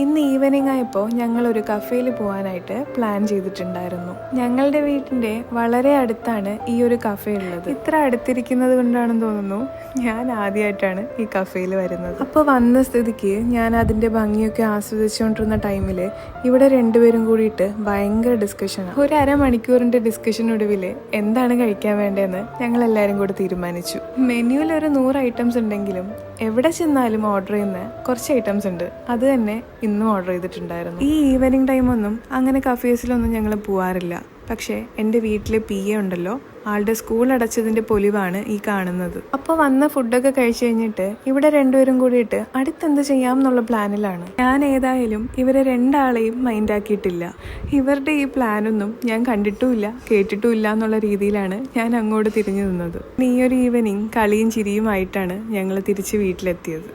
ഇന്ന് ഈവനിങ് ആയപ്പോൾ ഞങ്ങളൊരു കഫേയിൽ പോകാനായിട്ട് പ്ലാൻ ചെയ്തിട്ടുണ്ടായിരുന്നു. ഞങ്ങളുടെ വീട്ടിൻ്റെ വളരെ അടുത്താണ് ഈ ഒരു കഫേ ഉള്ളത്. ഇത്ര അടുത്തിരിക്കുന്നത് കൊണ്ടാണെന്ന് തോന്നുന്നു ഞാൻ ആദ്യമായിട്ടാണ് ഈ കഫേയിൽ വരുന്നത്. അപ്പോൾ വന്ന സ്ഥിതിക്ക് ഞാൻ അതിൻ്റെ ഭംഗിയൊക്കെ ആസ്വദിച്ചുകൊണ്ടിരുന്ന ടൈമിൽ ഇവിടെ രണ്ടുപേരും കൂടിയിട്ട് ഭയങ്കര ഡിസ്കഷനാണ്. ഒരു അരമണിക്കൂറിൻ്റെ ഡിസ്കഷനൊടുവിൽ എന്താണ് കഴിക്കാൻ വേണ്ടതെന്ന് ഞങ്ങൾ എല്ലാവരും കൂടി തീരുമാനിച്ചു. മെനുവിൽ ഒരു 100 ഐറ്റംസ് ഉണ്ടെങ്കിലും എവിടെ ചെന്നാലും ഓർഡർ ചെയ്യുന്ന കുറച്ച് ഐറ്റംസ് ഉണ്ട്. അത് തന്നെ ഇന്നും ഓർഡർ ചെയ്തിട്ടുണ്ടായിരുന്നു. ഈ ഈവനിങ് ടൈമൊന്നും അങ്ങനെ കഫേസിലൊന്നും ഞങ്ങൾ പോവാറില്ല. പക്ഷേ എൻ്റെ വീട്ടിലെ PA ഉണ്ടല്ലോ, ആളുടെ സ്കൂൾ അടച്ചതിൻ്റെ പൊലിവാണ് ഈ കാണുന്നത്. അപ്പോൾ വന്ന ഫുഡൊക്കെ കഴിച്ചു കഴിഞ്ഞിട്ട് ഇവിടെ രണ്ടുപേരും കൂടിയിട്ട് അടുത്തെന്ത് ചെയ്യാം എന്നുള്ള പ്ലാനിലാണ്. ഞാൻ ഏതായാലും ഇവരെ രണ്ടാളെയും മൈൻഡാക്കിയിട്ടില്ല. ഇവരുടെ ഈ പ്ലാനൊന്നും ഞാൻ കണ്ടിട്ടുമില്ല കേട്ടിട്ടുമില്ല എന്നുള്ള രീതിയിലാണ് ഞാൻ അങ്ങോട്ട് തിരിഞ്ഞു നിന്നത്. ഈ ഒരു ഈവനിങ് കളിയും ചിരിയുമായിട്ടാണ് ഞങ്ങൾ തിരിച്ച് വീട്ടിലെത്തിയത്.